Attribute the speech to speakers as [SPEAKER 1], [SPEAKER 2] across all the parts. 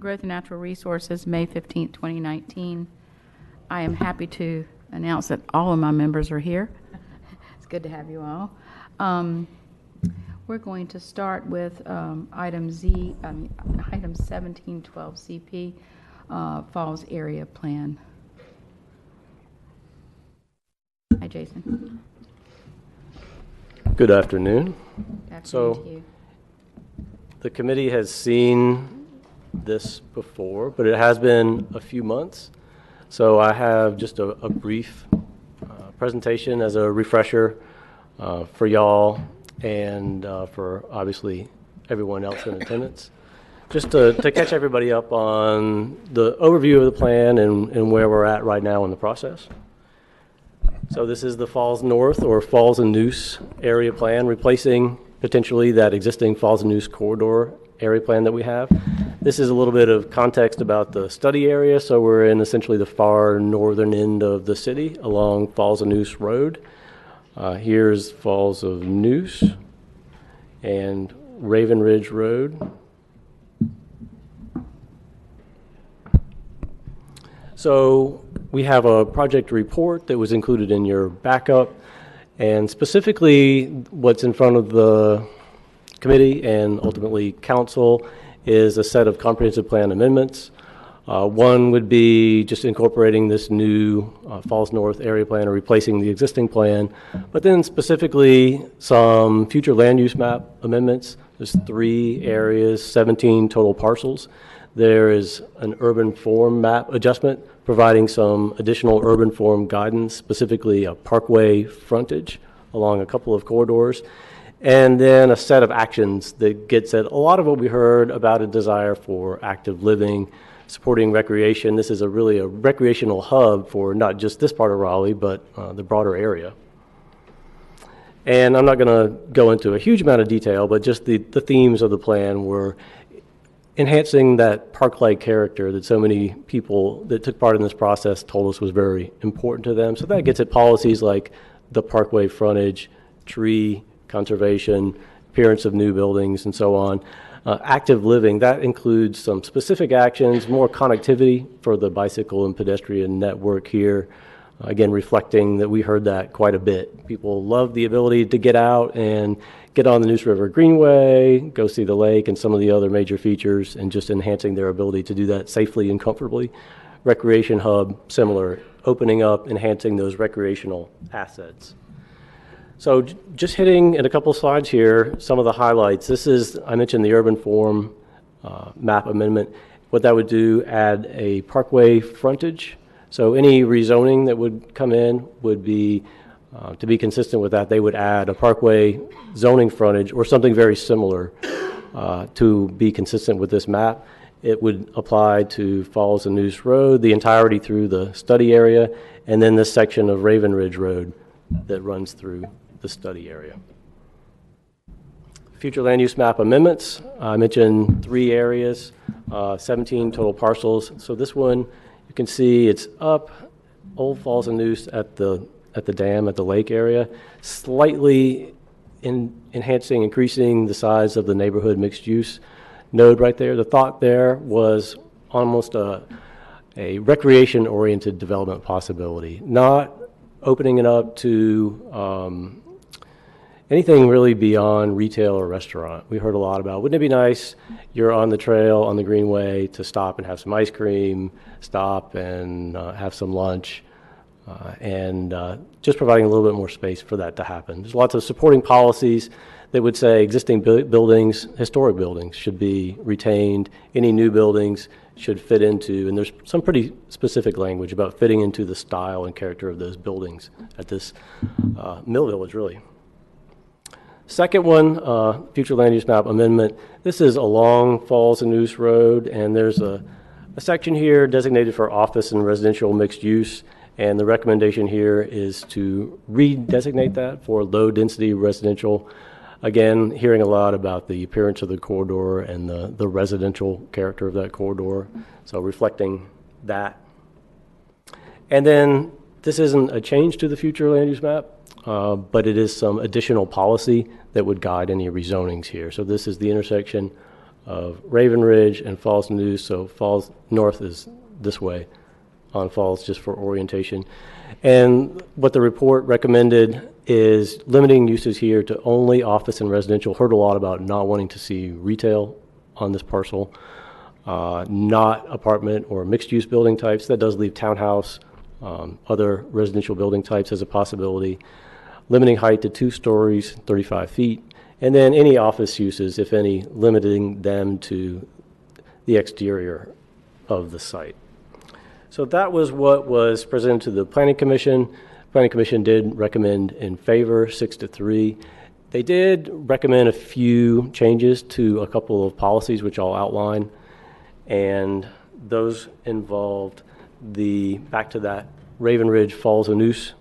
[SPEAKER 1] Growth and Natural Resources, May 15th, 2019. I am happy to announce that all of my members are here. It's good to have you all. We're going to start with item 1712 CP, Falls Area Plan. Hi, Jason.
[SPEAKER 2] Good afternoon.
[SPEAKER 1] Afternoon to you.
[SPEAKER 2] The committee has seen this before, but it has been a few months. So I have just a brief presentation as a refresher for y'all and for obviously everyone else in attendance. Just to catch everybody up on the overview of the plan and where we're at right now in the process. So this is the Falls North or Falls and Noose area plan, replacing potentially that existing Falls and Noose corridor area plan that we have. This is a little bit of context about the study area. So we're in essentially the far northern end of the city along Falls and Noose Road. Here's Falls of Noose and Raven Ridge Road. So we have a project report that was included in your backup, and specifically what's in front of the committee and ultimately council is a set of comprehensive plan amendments. One would be just incorporating this new Falls North area plan or replacing the existing plan, but then specifically some future land use map amendments. There's 3 areas, 17 total parcels. There is an urban form map adjustment providing some additional urban form guidance, specifically a parkway frontage along a couple of corridors, and then a set of actions that gets at a lot of what we heard about a desire for active living, supporting recreation. This is really a recreational hub for not just this part of Raleigh, but the broader area. And I'm not going to go into a huge amount of detail, but just the themes of the plan were enhancing that park-like character that so many people that took part in this process told us was very important to them. So that gets at policies like the parkway frontage, tree conservation, appearance of new buildings, and so on. Active living, that includes some specific actions, more connectivity for the bicycle and pedestrian network here. Again, reflecting that we heard that quite a bit. People love the ability to get out and get on the Neuse River Greenway, go see the lake and some of the other major features, and just enhancing their ability to do that safely and comfortably. Recreation hub, similar, opening up, enhancing those recreational assets. So just hitting in a couple slides here, some of the highlights. This is, I mentioned the urban form map amendment. What that would do, add a parkway frontage. So any rezoning that would come in would be, to be consistent with that, they would add a parkway zoning frontage or something very similar to be consistent with this map. It would apply to Falls and Noose Road, the entirety through the study area, and then this section of Raven Ridge Road that runs through the study area. Future land use map amendments. I mentioned 3 areas, 17 total parcels. So this one, you can see it's up Old Falls and Noose at the dam at the lake area, slightly enhancing, increasing the size of the neighborhood mixed use node right there. The thought there was almost a recreation oriented development possibility, not opening it up to anything really beyond retail or restaurant. We heard a lot about, wouldn't it be nice, you're on the trail, on the Greenway, to stop and have some ice cream, stop and have some lunch, and just providing a little bit more space for that to happen. There's lots of supporting policies that would say existing buildings, historic buildings, should be retained. Any new buildings should fit into, and there's some pretty specific language about fitting into the style and character of those buildings at this Mill Village, really. Second one, future land use map amendment. This is along Falls and Noose Road, and there's a section here designated for office and residential mixed use, and the recommendation here is to redesignate that for low density residential. Again, hearing a lot about the appearance of the corridor and the residential character of that corridor, so reflecting that. And then this isn't a change to the future land use map, but it is some additional policy that would guide any rezonings here. So this is the intersection of Raven Ridge and Falls News. So Falls North is this way on Falls, just for orientation. And what the report recommended is limiting uses here to only office and residential. Heard a lot about not wanting to see retail on this parcel, not apartment or mixed-use building types. That does leave townhouse, other residential building types as a possibility. Limiting height to 2 stories, 35 feet. And then any office uses, if any, limiting them to the exterior of the site. So that was what was presented to the Planning Commission. Planning Commission did recommend in favor, 6-3. They did recommend a few changes to a couple of policies, which I'll outline. And those involved back to that Raven Ridge Falls and Noose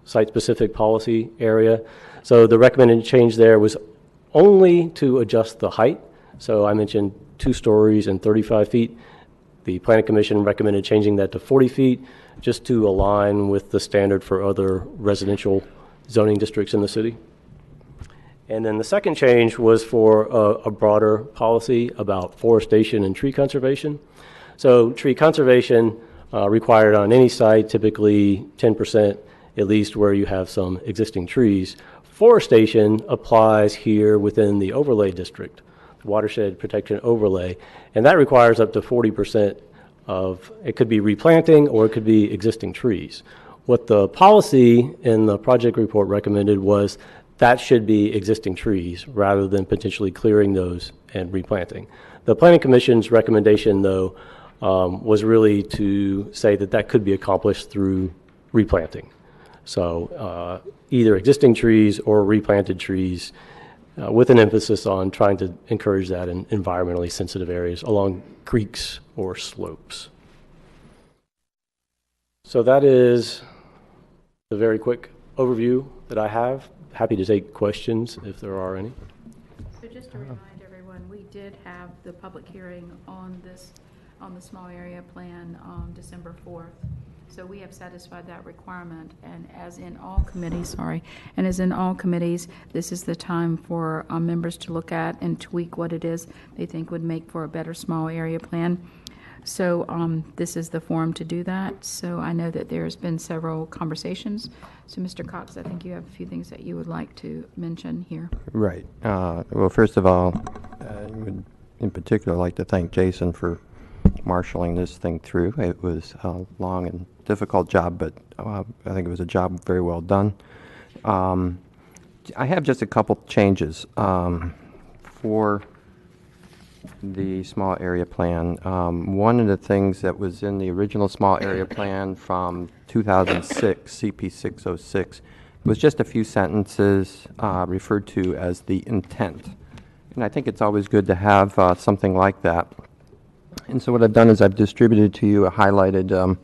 [SPEAKER 2] site-specific policy area. So the recommended change there was only to adjust the height. So I mentioned 2 stories and 35 feet. The Planning Commission recommended changing that to 40 feet just to align with the standard for other residential zoning districts in the city. And then the second change was for a broader policy about forestation and tree conservation. So tree conservation required on any site, typically 10%, at least where you have some existing trees. Forestation applies here within the overlay district, watershed protection overlay, and that requires up to 40% of, it could be replanting or it could be existing trees. What the policy in the project report recommended was that should be existing trees rather than potentially clearing those and replanting. The Planning Commission's recommendation, though, was really to say that that could be accomplished through replanting. So either existing trees or replanted trees, with an emphasis on trying to encourage that in environmentally sensitive areas along creeks or slopes. So that is the very quick overview that I have. Happy to take questions if there are any.
[SPEAKER 1] So just to remind everyone, we did have the public hearing on the small area plan on December 4th. So we have satisfied that requirement, and as in all committees, this is the time for members to look at and tweak what it is they think would make for a better small area plan. So this is the forum to do that. So I know that there's been several conversations. So Mr. Cox, I think you have a few things that you would like to mention here.
[SPEAKER 3] Right. Well, first of all, I would in particular like to thank Jason for marshaling this thing through. It was a long and difficult job, but I think it was a job very well done. I have just a couple changes for the small area plan. One of the things that was in the original small area plan from 2006, CP 606, was just a few sentences referred to as the intent. And I think it's always good to have something like that. And so what I've done is I've distributed to you a highlighted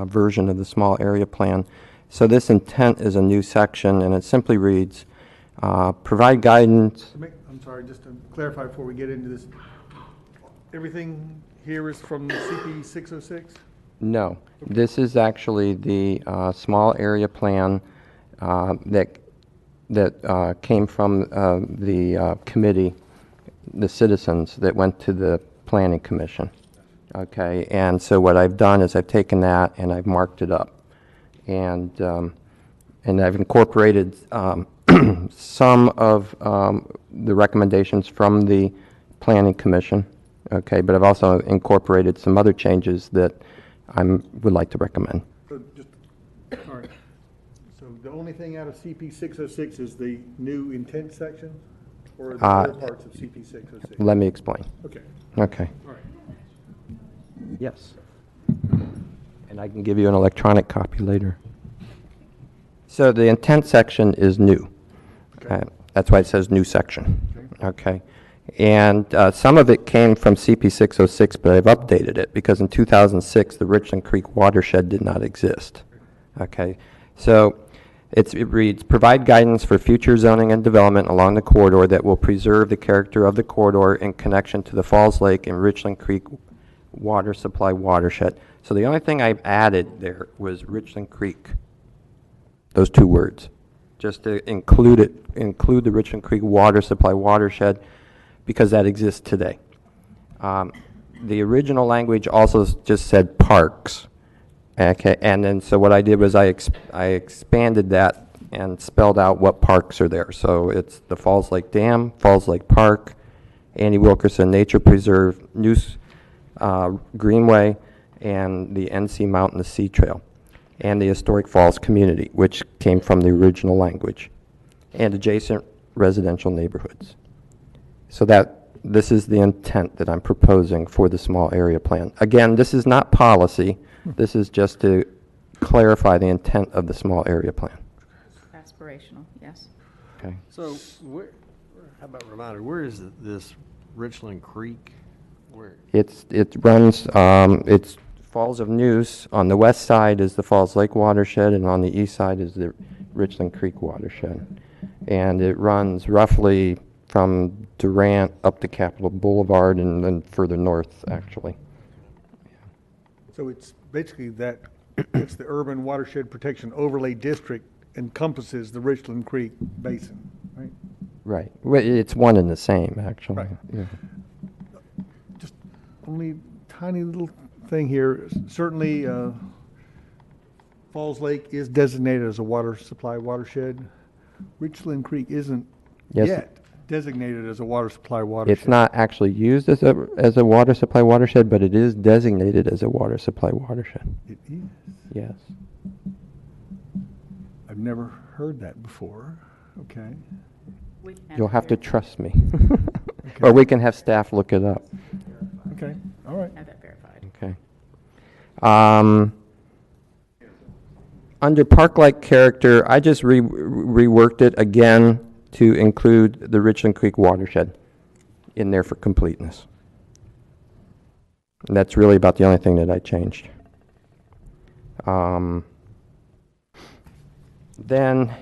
[SPEAKER 3] version of the small area plan. So this intent is a new section, and it simply reads, provide guidance.
[SPEAKER 4] I'm sorry, just to clarify before we get into this, everything here is from CP 606?
[SPEAKER 3] No, this is actually the small area plan that came from the committee, the citizens that went to the Planning Commission. Okay, and so what I've done is I've taken that and I've marked it up, and I've incorporated some of the recommendations from the Planning Commission. Okay, but I've also incorporated some other changes that I would like to recommend.
[SPEAKER 4] So just, all right. So the only thing out of CP 606 is the new intent section, or the other parts of CP 606?
[SPEAKER 3] Let me explain.
[SPEAKER 4] Okay.
[SPEAKER 3] Okay.
[SPEAKER 4] All right.
[SPEAKER 3] Yes. And I can give you an electronic copy later. So the intent section is new.
[SPEAKER 4] Okay.
[SPEAKER 3] That's why it says new section. Okay. And some of it came from CP 606, but I've updated it because in 2006, the Richland Creek watershed did not exist. Okay. So it reads, provide guidance for future zoning and development along the corridor that will preserve the character of the corridor in connection to the Falls Lake and Richland Creek water supply watershed. So the only thing I've added there was Richland Creek, those two words, just to include the Richland Creek water supply watershed. because that exists today. The original language also just said parks. Okay, and then so what I did was I expanded that and spelled out what parks are there. So it's the Falls Lake Dam, Falls Lake Park, Annie Wilkerson Nature Preserve, Noose Greenway, and the NC Mountain to Sea Trail, and the Historic Falls Community, which came from the original language, and adjacent residential neighborhoods. So this is the intent that I'm proposing for the small area plan. Again, this is not policy. This is just to clarify the intent of the small area plan.
[SPEAKER 1] Aspirational, yes.
[SPEAKER 3] Okay.
[SPEAKER 5] So, how about reminder, where is this Richland Creek? Where?
[SPEAKER 3] It runs, it's Falls of Noose. On the west side is the Falls Lake watershed, and on the east side is the Richland Creek watershed. And it runs roughly from Durant up to Capitol Boulevard and then further north, actually.
[SPEAKER 4] So it's basically that, it's the Urban Watershed Protection Overlay District encompasses the Richland Creek Basin, right?
[SPEAKER 3] Right. Well, it's one and the same, actually.
[SPEAKER 4] Right.
[SPEAKER 3] Yeah.
[SPEAKER 4] Just only tiny little thing here. Certainly, Falls Lake is designated as a water supply watershed. Richland Creek isn't
[SPEAKER 3] Yes.
[SPEAKER 4] yet designated as a water supply watershed.
[SPEAKER 3] It's not actually used as a water supply watershed, but it is designated as a water supply watershed.
[SPEAKER 4] It is.
[SPEAKER 3] Yes.
[SPEAKER 4] I've never heard that before. Okay.
[SPEAKER 3] You'll have to trust me. Or we can have staff look it up.
[SPEAKER 4] Okay. All right.
[SPEAKER 1] Have that verified.
[SPEAKER 3] Okay. Under park-like character, I just reworked it again to include the Richland Creek watershed in there for completeness. And that's really about the only thing that I changed. Then,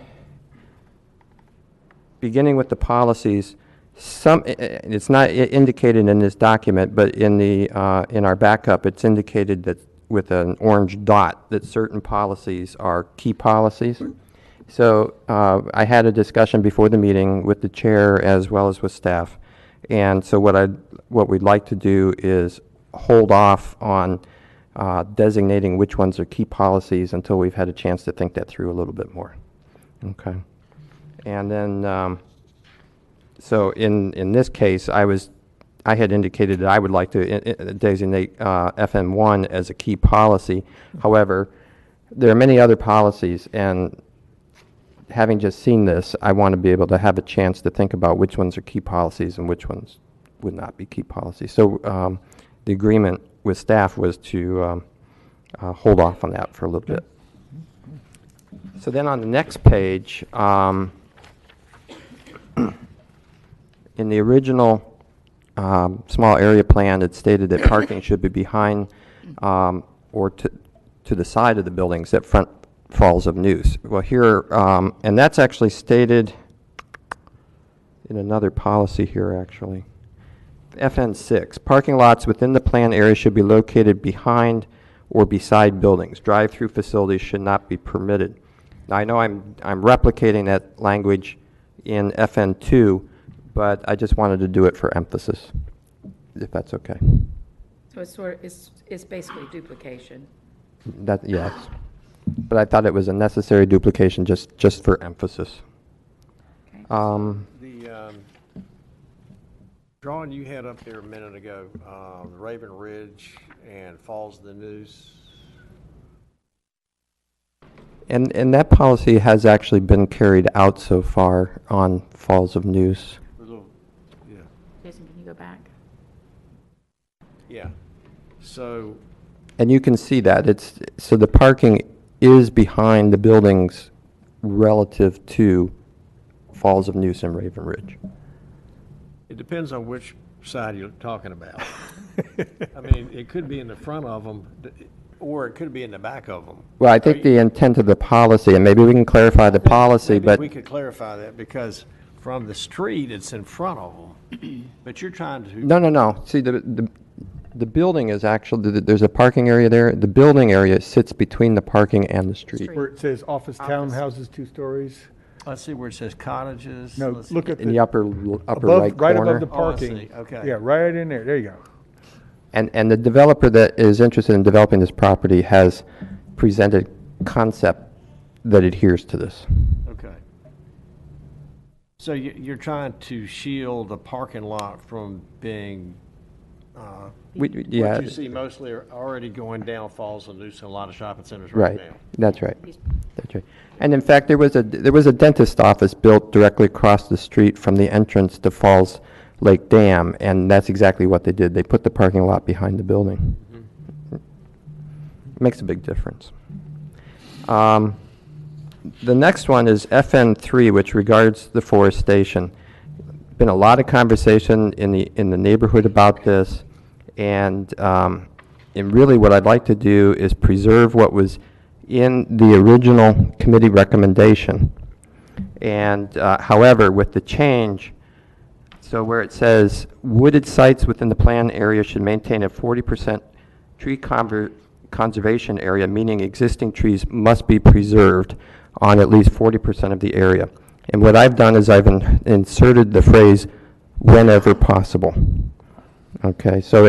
[SPEAKER 3] beginning with the policies, it's not indicated in this document, but in our backup, it's indicated that with an orange dot that certain policies are key policies. So I had a discussion before the meeting with the chair as well as with staff, and so what we'd like to do is hold off on designating which ones are key policies until we've had a chance to think that through a little bit more. Okay, and then so in this case, I had indicated that I would like to designate FM1 as a key policy. However, there are many other policies, and having just seen this, I want to be able to have a chance to think about which ones are key policies and which ones would not be key policies. So the agreement with staff was to hold off on that for a little bit. So then on the next page, in the original small area plan, it stated that parking should be behind or to the side of the buildings that front Falls of Noose. Well, here, and that's actually stated in another policy here, actually. FN6, parking lots within the plan area should be located behind or beside buildings. Drive-through facilities should not be permitted. Now, I know I'm replicating that language in FN2, but I just wanted to do it for emphasis, if that's okay.
[SPEAKER 1] So it's basically duplication.
[SPEAKER 3] That, yes. But I thought it was a necessary duplication just for emphasis.
[SPEAKER 1] Okay.
[SPEAKER 5] The drawing you had up there a minute ago, Raven Ridge and Falls of the Noose.
[SPEAKER 3] And that policy has actually been carried out so far on Falls of Noose.
[SPEAKER 5] Yeah.
[SPEAKER 1] Jason, can you go back?
[SPEAKER 5] Yeah. So,
[SPEAKER 3] And you can see that. So the parking is behind the buildings relative to Falls of Noose and Raven Ridge.
[SPEAKER 5] it depends on which side you're talking about. I mean, it could be in the front of them, or it could be in the back of them.
[SPEAKER 3] Well, I think the intent of the policy, and maybe we can clarify the policy,
[SPEAKER 5] Maybe
[SPEAKER 3] but
[SPEAKER 5] we could clarify that, because from the street, it's in front of them. But you're trying to.
[SPEAKER 3] no. See, the building is actually, there's a parking area there. The building area sits between the parking and the street.
[SPEAKER 4] Where it says office townhouses, 2 stories.
[SPEAKER 5] Let's see where it says cottages.
[SPEAKER 4] No,
[SPEAKER 5] Let's
[SPEAKER 4] look
[SPEAKER 5] see.
[SPEAKER 4] at
[SPEAKER 3] In the upper right
[SPEAKER 4] above, right above the
[SPEAKER 3] corner.
[SPEAKER 5] Oh, I see.
[SPEAKER 4] parking.
[SPEAKER 5] Okay.
[SPEAKER 4] Yeah, right in there. There you go.
[SPEAKER 3] And the developer that is interested in developing this property has presented concept that adheres to this.
[SPEAKER 5] Okay. So you're trying to shield the parking lot from being,
[SPEAKER 3] Yeah,
[SPEAKER 5] what you see mostly are already going down Falls and Noosa, a lot of shopping centers right
[SPEAKER 3] right,
[SPEAKER 5] now.
[SPEAKER 3] that's right. That's right. And in fact, there was a dentist office built directly across the street from the entrance to Falls Lake Dam, and that's exactly what they did. They put the parking lot behind the building. Makes a big difference. The next one is FN3, which regards the forestation. Been a lot of conversation in the neighborhood about this, and really what I'd like to do is preserve what was in the original committee recommendation. And however, with the change, so where it says wooded sites within the plan area should maintain a 40% tree conservation area, meaning existing trees must be preserved on at least 40% of the area. And what I've done is I've inserted the phrase whenever possible. Okay, so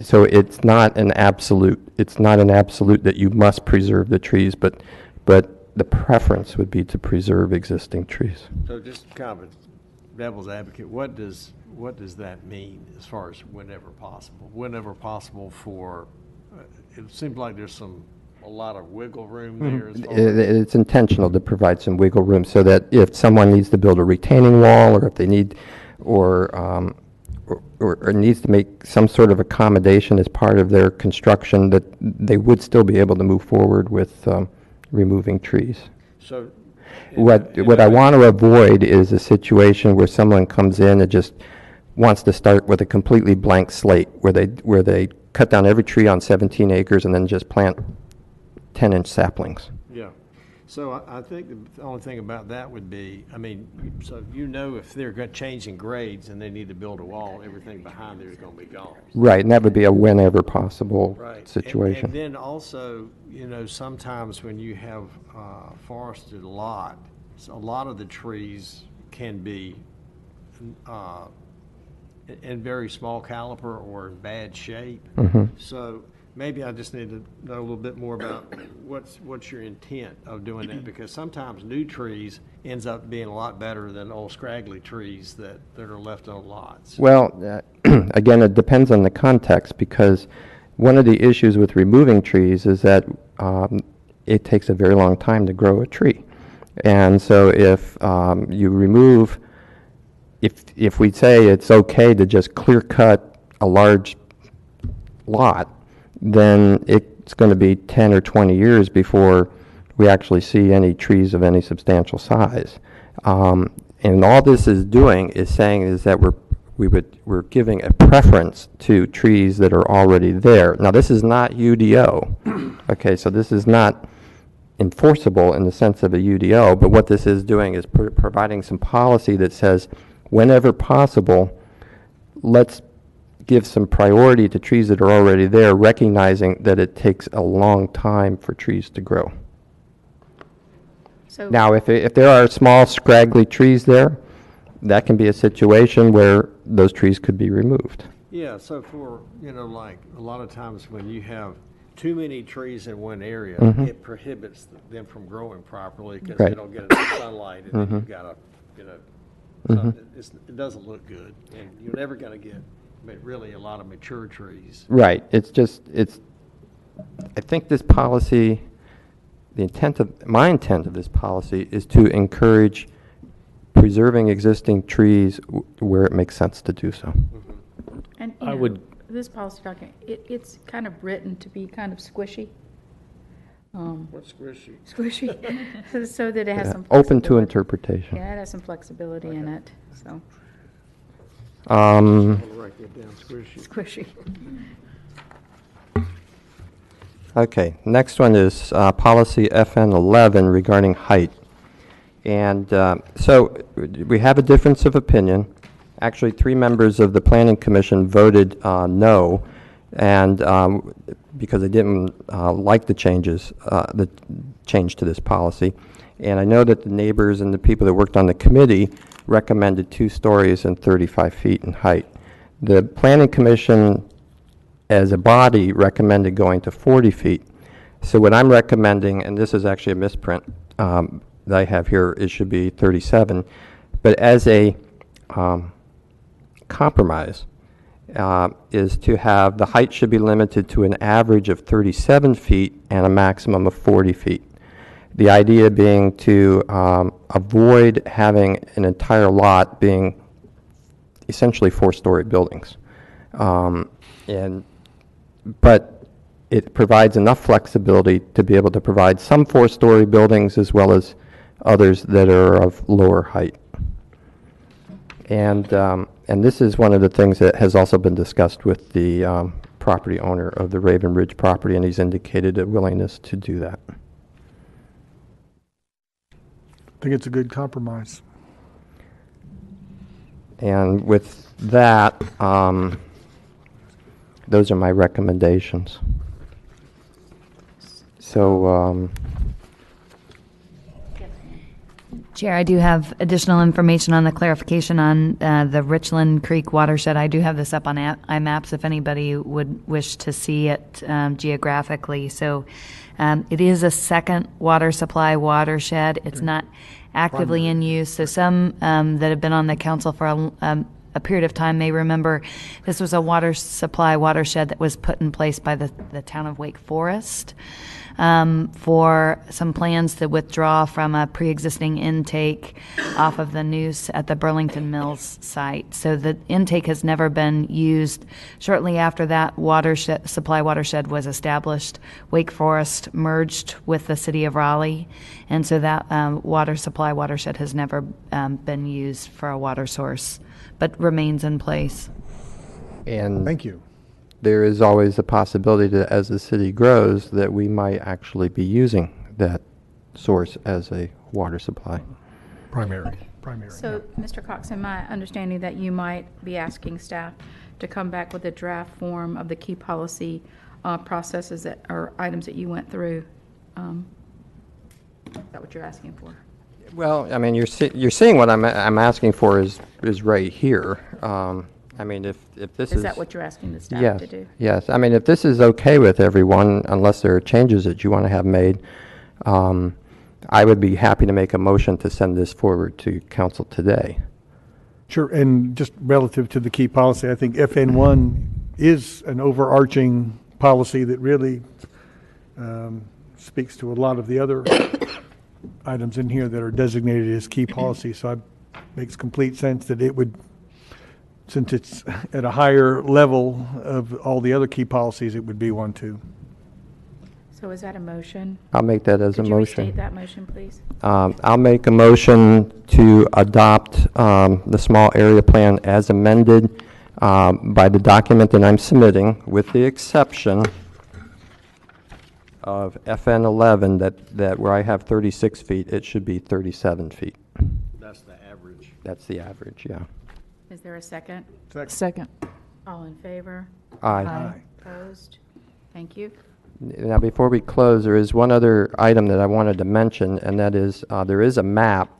[SPEAKER 3] so it's not an absolute. It's not an absolute that you must preserve the trees, but the preference would be to preserve existing trees.
[SPEAKER 5] So just kind of a devil's advocate, what does that mean as far as whenever possible? Whenever possible for, it seems like there's a lot of wiggle room there as far as.
[SPEAKER 3] It's intentional to provide some wiggle room so that if someone needs to build a retaining wall, or if they need, or needs to make some sort of accommodation as part of their construction, that they would still be able to move forward with removing trees.
[SPEAKER 5] So.
[SPEAKER 3] What I want to avoid is a situation where someone comes in and just wants to start with a completely blank slate, where they cut down every tree on 17 acres and then just plant 10-inch saplings.
[SPEAKER 5] Yeah. So I think the only thing about that would be, I mean, so if they're changing grades and they need to build a wall, everything behind there is going to be gone.
[SPEAKER 3] Right, and that would be a whenever possible
[SPEAKER 5] Right.
[SPEAKER 3] situation.
[SPEAKER 5] And then also, sometimes when you have forested lot, a lot of the trees can be in very small caliber or in bad shape. So maybe I just need to know a little bit more about what's your intent of doing that, because sometimes new trees ends up being a lot better than old scraggly trees that are left on lots.
[SPEAKER 3] Well, again, it depends on the context, because one of the issues with removing trees is that it takes a very long time to grow a tree. And so if you remove, if we say it's okay to just clear cut a large lot, then it's going to be 10 or 20 years before we actually see any trees of any substantial size. And all this is doing is saying is that we're giving a preference to trees that are already there. Now, this is not UDO. Okay, so this is not enforceable in the sense of a UDO, but what this is doing is providing some policy that says, whenever possible, let's give some priority to trees that are already there, recognizing that it takes a long time for trees to grow.
[SPEAKER 1] So
[SPEAKER 3] Now, if there are small, scraggly trees there, that can be a situation where those trees could be removed.
[SPEAKER 5] Yeah, so for, like a lot of times when you have too many trees in one area, it prohibits them from growing properly because
[SPEAKER 3] Right.
[SPEAKER 5] they don't get enough sunlight, and then you've got to, it doesn't look good, and you're never going to get really a lot of mature trees.
[SPEAKER 3] Right, I think this policy, my intent of this policy is to encourage preserving existing trees where it makes sense to do so.
[SPEAKER 1] And,
[SPEAKER 2] I would-
[SPEAKER 1] this policy document, it's kind of written to be kind of squishy.
[SPEAKER 5] What's squishy?
[SPEAKER 1] Squishy, so that it has some
[SPEAKER 3] Open to
[SPEAKER 1] flexibility.
[SPEAKER 3] interpretation.
[SPEAKER 1] Yeah, it has some flexibility in it, so,
[SPEAKER 5] I'll write that down, squishy.
[SPEAKER 1] squishy.
[SPEAKER 3] Okay, next one is policy FN11 regarding height. And so we have a difference of opinion. Actually, 3 members of the Planning Commission voted no, and because they didn't like the change to this policy. And I know that the neighbors and the people that worked on the committee recommended 2 stories and 35 feet in height. The Planning Commission, as a body, recommended going to 40 feet. So what I'm recommending, and this is actually a misprint that I have here, it should be 37, but as a compromise, is to have the height should be limited to an average of 37 feet and a maximum of 40 feet. The idea being to avoid having an entire lot being essentially 4-story buildings. But it provides enough flexibility to be able to provide some 4-story buildings as well as others that are of lower height. And this is one of the things that has also been discussed with the property owner of the Raven Ridge property, and he's indicated a willingness to do that.
[SPEAKER 4] I think it's a good compromise.
[SPEAKER 3] And with that, those are my recommendations. So,
[SPEAKER 6] Chair, I do have additional information on the clarification on the Richland Creek watershed. I do have this up on IMAPs if anybody would wish to see it geographically. So it is a second water supply watershed. It's not actively in use. So some that have been on the council for a period of time may remember this was a water supply watershed that was put in place by the town of Wake Forest. For some plans to withdraw from a pre-existing intake off of the Neuse at the Burlington Mills site. So the intake has never been used. Shortly after that supply watershed was established, Wake Forest merged with the city of Raleigh, and so that water supply watershed has never been used for a water source, but remains in place.
[SPEAKER 3] and
[SPEAKER 4] Thank you.
[SPEAKER 3] there is always a possibility that as the city grows, that we might actually be using that source as a water supply.
[SPEAKER 4] Primary.
[SPEAKER 1] So, Mr. Cox, am I understanding that you might be asking staff to come back with a draft form of the key policy processes that, or items that you went through? Is that what you're asking for?
[SPEAKER 3] Well, I mean, you're seeing what I'm asking for is right here. I mean, if this is...
[SPEAKER 1] Is that what you're asking the staff
[SPEAKER 3] Yes,
[SPEAKER 1] to do?
[SPEAKER 3] yes. I mean, if this is okay with everyone, unless there are changes that you want to have made, I would be happy to make a motion to send this forward to council today.
[SPEAKER 4] Sure, and just relative to the key policy, I think FN1 is an overarching policy that really speaks to a lot of the other items in here that are designated as key policy. So it makes complete sense that it would, since it's at a higher level of all the other key policies, it would be one too.
[SPEAKER 1] So is that a motion?
[SPEAKER 3] I'll make that as a
[SPEAKER 1] Could you
[SPEAKER 3] motion.
[SPEAKER 1] restate that motion, please?
[SPEAKER 3] I'll make a motion to adopt the small area plan as amended by the document that I'm submitting, with the exception of FN 11, that where I have 36 feet, it should be 37 feet.
[SPEAKER 5] That's the average.
[SPEAKER 3] That's the average, yeah.
[SPEAKER 1] Is there a second?
[SPEAKER 7] Second.
[SPEAKER 1] All in favor?
[SPEAKER 3] Aye.
[SPEAKER 1] Opposed? Thank you.
[SPEAKER 3] Now, before we close, there is one other item that I wanted to mention, and that is there is a map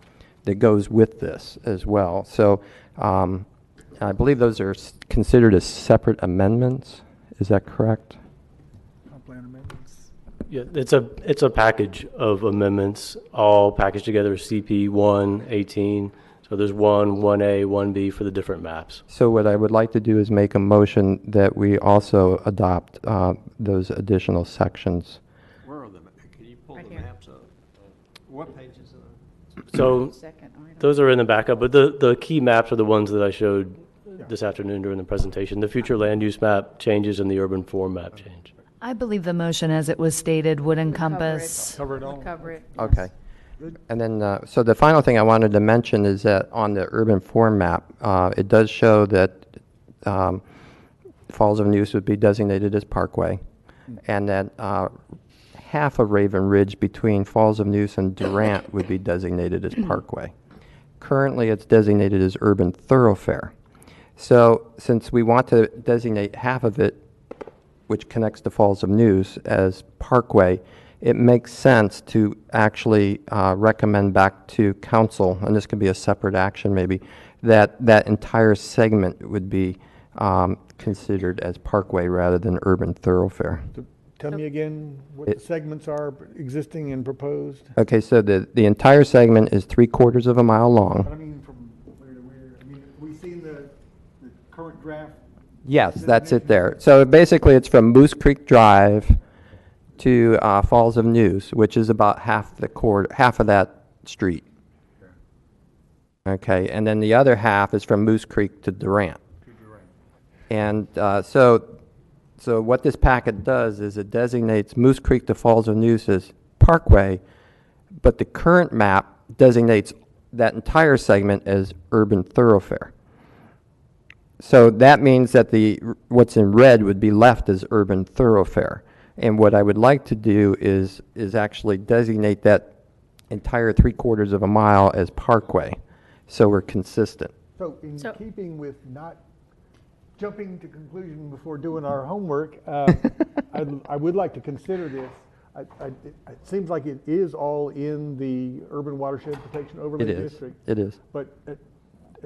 [SPEAKER 3] that goes with this as well. So I believe those are considered as separate amendments. Is that correct?
[SPEAKER 4] Comp plan amendments.
[SPEAKER 2] Yeah, it's a package of amendments, all packaged together, CP 118. So there's 1A, 1B for the different maps.
[SPEAKER 3] So what I would like to do is make a motion that we also adopt those additional sections.
[SPEAKER 5] Where are the, can you pull
[SPEAKER 1] Right
[SPEAKER 5] the
[SPEAKER 1] here.
[SPEAKER 5] maps up? What pages are
[SPEAKER 2] So
[SPEAKER 1] Second item.
[SPEAKER 2] those are in the backup, but the key maps are the ones that I showed this afternoon during the presentation. The future land use map changes and the urban form map change.
[SPEAKER 6] I believe the motion, as it was stated, would encompass.
[SPEAKER 4] Cover it all.
[SPEAKER 1] Cover it.
[SPEAKER 3] Okay. And then, so the final thing I wanted to mention is that on the urban form map, it does show that Falls of Neuse would be designated as Parkway, and that half of Raven Ridge between Falls of Neuse and Durant would be designated as Parkway. Currently, it's designated as urban thoroughfare. So since we want to designate half of it, which connects to Falls of Neuse, as Parkway, it makes sense to actually recommend back to council, and this could be a separate action maybe, that that entire segment would be considered as parkway rather than urban thoroughfare.
[SPEAKER 4] Tell me again what the segments are existing and proposed.
[SPEAKER 3] Okay, so the entire segment is 3/4 of a mile long.
[SPEAKER 4] But I mean, from where to where? I mean, we seen the current draft.
[SPEAKER 3] Yes, that's it there. So basically, it's from Moose Creek Drive to Falls of News, which is about half of that street. Okay, and then the other half is from Moose Creek to Durant. And so what this packet does is it designates Moose Creek to Falls of News as Parkway, but the current map designates that entire segment as urban thoroughfare. So that means that what's in red would be left as urban thoroughfare. And what I would like to do is actually designate that entire 3/4 of a mile as Parkway, so we're consistent.
[SPEAKER 4] So in
[SPEAKER 1] So-
[SPEAKER 4] keeping with not jumping to conclusion before doing our homework, I would like to consider this. It seems like it is all in the Urban Watershed Protection Overlay
[SPEAKER 3] It is.
[SPEAKER 4] District.
[SPEAKER 3] It is.
[SPEAKER 4] But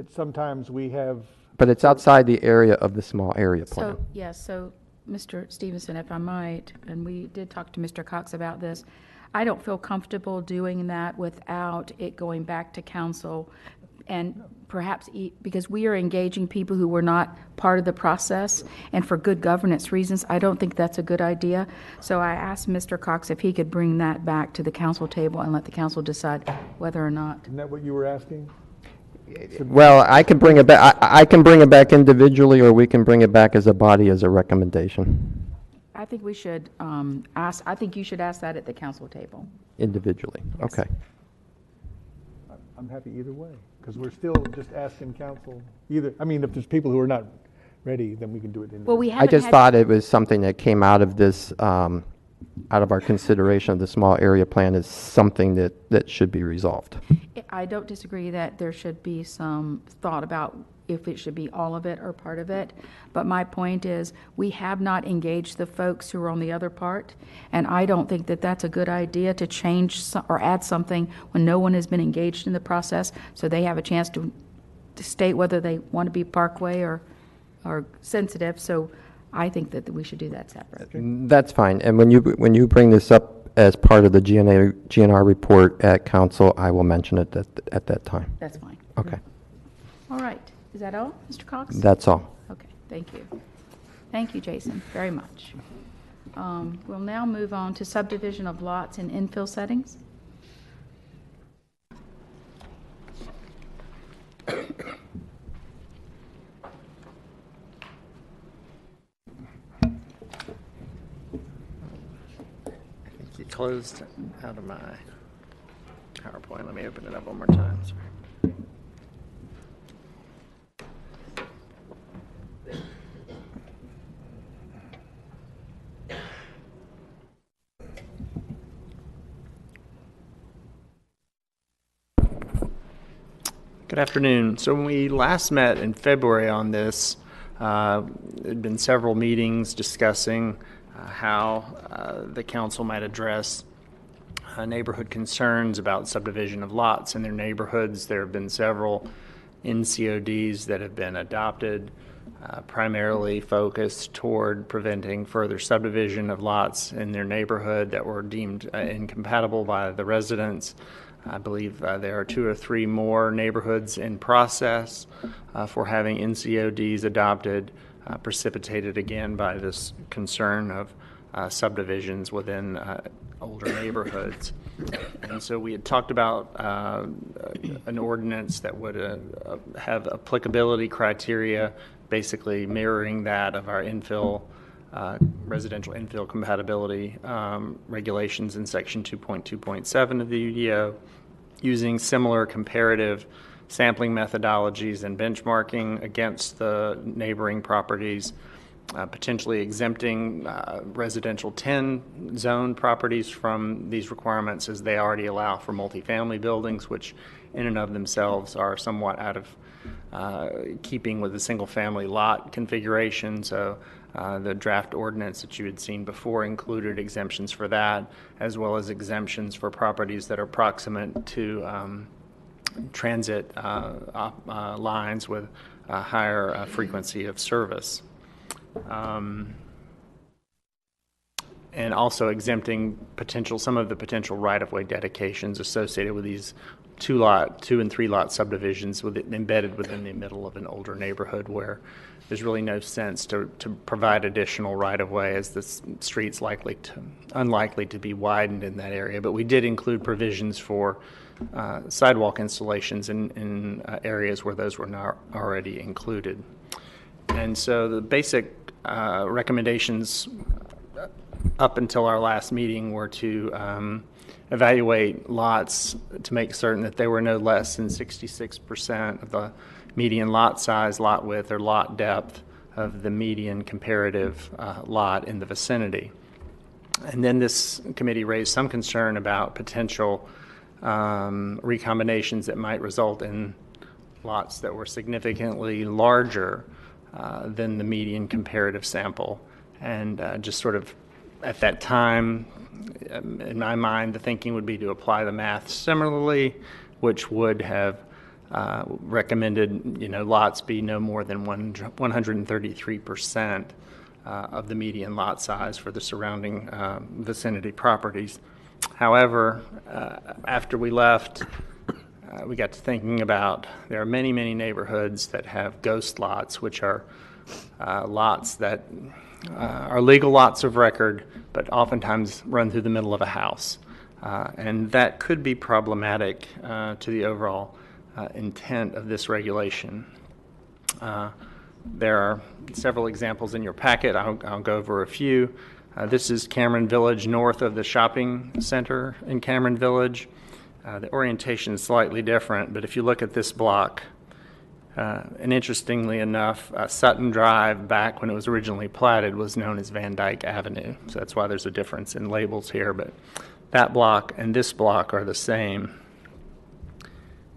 [SPEAKER 4] sometimes we have,
[SPEAKER 3] But it's outside the area of the small area plan.
[SPEAKER 1] So, yes, so, Mr. Stevenson, if I might, and we did talk to Mr. Cox about this, I don't feel comfortable doing that without it going back to council, and perhaps, because we are engaging people who were not part of the process, and for good governance reasons, I don't think that's a good idea. So I asked Mr. Cox if he could bring that back to the council table and let the council decide whether or not.
[SPEAKER 4] isn't that what you were asking?
[SPEAKER 3] Well, I can bring it back, I can bring it back individually, or we can bring it back as a body as a recommendation,
[SPEAKER 1] I think we should I think you should ask that at the council table.
[SPEAKER 3] individually.
[SPEAKER 1] Yes.
[SPEAKER 3] Okay.
[SPEAKER 4] I'm happy either way, because we're still just asking council either, I mean, if there's people who are not ready, then we can do it individually.
[SPEAKER 1] Well, we
[SPEAKER 3] I
[SPEAKER 1] haven't
[SPEAKER 3] just
[SPEAKER 1] had-
[SPEAKER 3] thought it was something that came out of this, out of our consideration of the small area plan is something that should be resolved.
[SPEAKER 1] I don't disagree that there should be some thought about if it should be all of it or part of it. But my point is, we have not engaged the folks who are on the other part. And I don't think that that's a good idea to change or add something when no one has been engaged in the process. So they have a chance to state whether they want to be Parkway or sensitive. So I think that we should do that separate.
[SPEAKER 3] That's fine. And when you bring this up as part of the GNR report at council, I will mention it at that time.
[SPEAKER 1] That's fine.
[SPEAKER 3] Okay.
[SPEAKER 1] All right. Is that all, Mr. Cox?
[SPEAKER 3] That's all.
[SPEAKER 1] Okay, thank you. Thank you, Jason, very much. We'll now move on to subdivision of lots in infill settings.
[SPEAKER 5] You closed out of my PowerPoint. Let me open it up one more time. Sorry. Good afternoon. So when we last met in February on this, there had been several meetings discussing how the council might address neighborhood concerns about subdivision of lots in their neighborhoods. There have been several NCODs that have been adopted, primarily focused toward preventing further subdivision of lots in their neighborhood that were deemed incompatible by the residents. I believe there are 2 or 3 more neighborhoods in process for having NCODs adopted, precipitated again by this concern of subdivisions within older neighborhoods. And so we had talked about an ordinance that would have applicability criteria, basically mirroring that of our infill, residential infill compatibility regulations in section 2.2.7 of the UDO, using similar comparative sampling methodologies and benchmarking against the neighboring properties, potentially exempting residential 10 zone properties from these requirements, as they already allow for multifamily buildings, which in and of themselves are somewhat out of keeping with the single family lot configuration. So
[SPEAKER 7] The draft ordinance that you had seen before included exemptions for that, as well as exemptions for properties that are proximate to transit lines with a higher frequency of service. And also exempting some of the potential right-of-way dedications associated with these 2 and 3 lot subdivisions embedded within the middle of an older neighborhood where there's really no sense to provide additional right-of-way, as the street's unlikely to be widened in that area. But we did include provisions for sidewalk installations in areas where those were not already included. And so the basic recommendations up until our last meeting were to evaluate lots to make certain that they were no less than 66% of the median lot size, lot width, or lot depth of the median comparative lot in the vicinity. And then this committee raised some concern about potential recombinations that might result in lots that were significantly larger than the median comparative sample. And just sort of at that time, in my mind, the thinking would be to apply the math similarly, which would have recommended, lots be no more than 133% of the median lot size for the surrounding vicinity properties. However, after we left, we got to thinking about there are many, many neighborhoods that have ghost lots, which are lots that are legal lots of record, but oftentimes run through the middle of a house. And that could be problematic to the overall intent of this regulation. There are several examples in your packet. I'll go over a few. This is Cameron Village, north of the shopping center in Cameron Village. The orientation is slightly different, but if you look at this block, and interestingly enough, Sutton Drive, back when it was originally platted, was known as Van Dyke Avenue. So that's why there's a difference in labels here, but that block and this block are the same.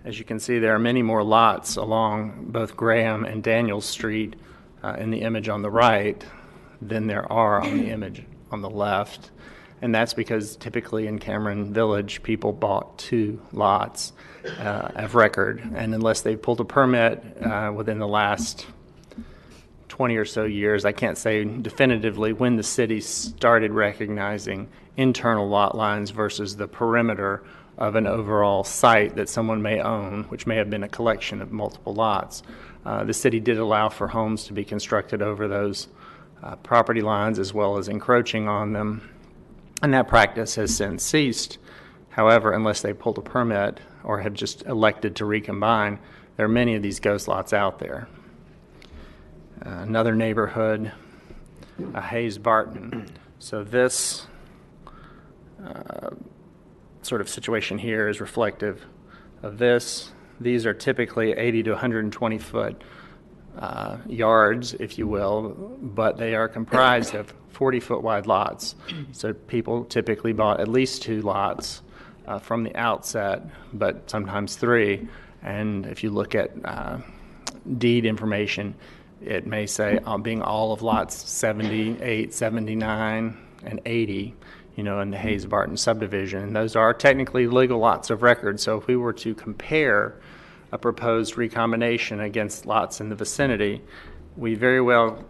[SPEAKER 7] As you can see, there are many more lots along both Graham and Daniels Street in the image on the right than there are on the image on the left. And that's because typically in Cameron Village, people bought 2 lots of record. And unless they pulled a permit within the last 20 or so years, I can't say definitively when the city started recognizing internal lot lines versus the perimeter of an overall site that someone may own, which may have been a collection of multiple lots. The city did allow for homes to be constructed over those property lines as well as encroaching on them. And that practice has since ceased. However, unless they pulled a permit or have just elected to recombine, there are many of these ghost lots out there. Another neighborhood, Hayes Barton. So this sort of situation here is reflective of this. These are typically 80 to 120 foot yards, if you will, but they are comprised of 40-foot wide lots. So people typically bought at least 2 lots from the outset, but sometimes 3. And if you look at deed information, it may say being all of lots 78, 79, and 80, in the Hayes Barton subdivision. And those are technically legal lots of record. So if we were to compare a proposed recombination against lots in the vicinity, we very well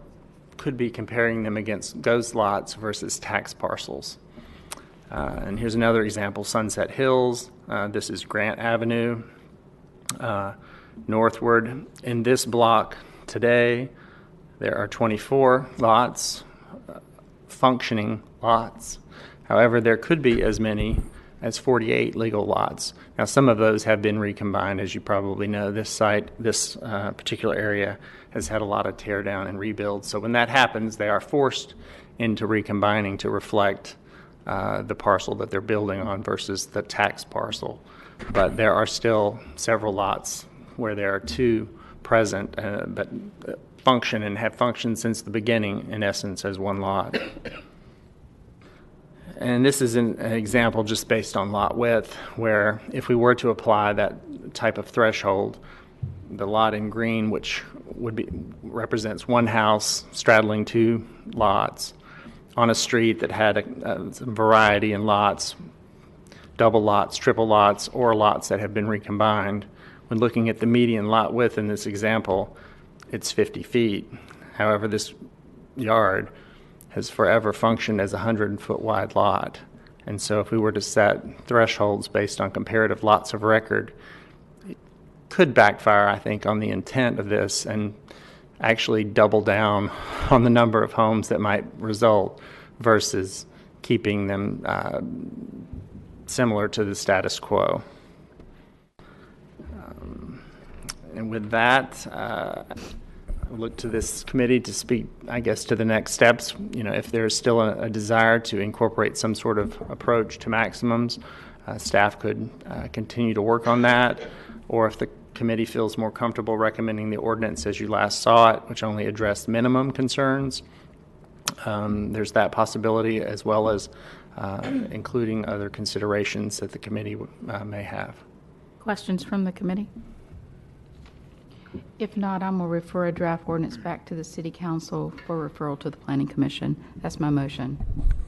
[SPEAKER 7] could be comparing them against ghost lots versus tax parcels. And here's another example, Sunset Hills. This is Grant Avenue. Northward in this block today, there are 24 lots, functioning lots. However, there could be as many as 48 legal lots. Now, some of those have been recombined. As you probably know, this site, this particular area, has had a lot of tear down and rebuild. So when that happens, they are forced into recombining to reflect the parcel that they're building on versus the tax parcel. But there are still several lots where there are 2 present, but function and have functioned since the beginning, in essence, as 1 lot. And this is an example just based on lot width, where if we were to apply that type of threshold, the lot in green, which represents one house straddling two lots on a street that had a variety in lots, double lots, triple lots, or lots that have been recombined. When looking at the median lot width in this example, it's 50 feet. However, this yard has forever functioned as a 100-foot wide lot. And so if we were to set thresholds based on comparative lots of record, it could backfire, I think, on the intent of this and actually double down on the number of homes that might result versus keeping them similar to the status quo. And with that, I look to this committee to speak, I guess, to the next steps. If there's still a desire to incorporate some sort of approach to maximums, staff could continue to work on that. Or if the committee feels more comfortable recommending the ordinance as you last saw it, which only addressed minimum concerns, there's that possibility, as well as including other considerations that the committee may have.
[SPEAKER 1] Questions from the committee? If not, I'm going to refer a draft ordinance back to the City Council for referral to the Planning Commission. That's my motion.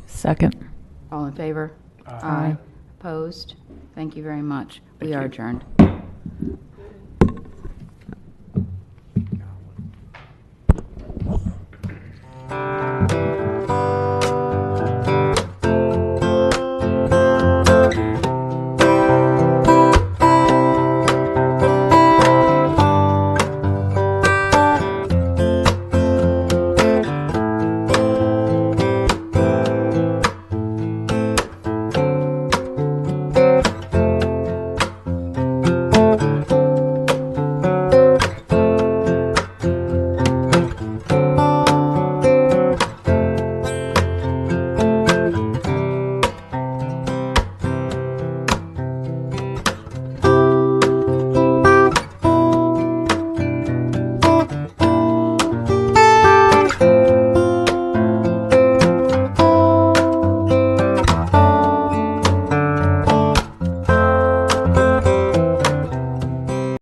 [SPEAKER 8] Second.
[SPEAKER 1] All in favor? Aye. Opposed? Thank you very much. We are adjourned.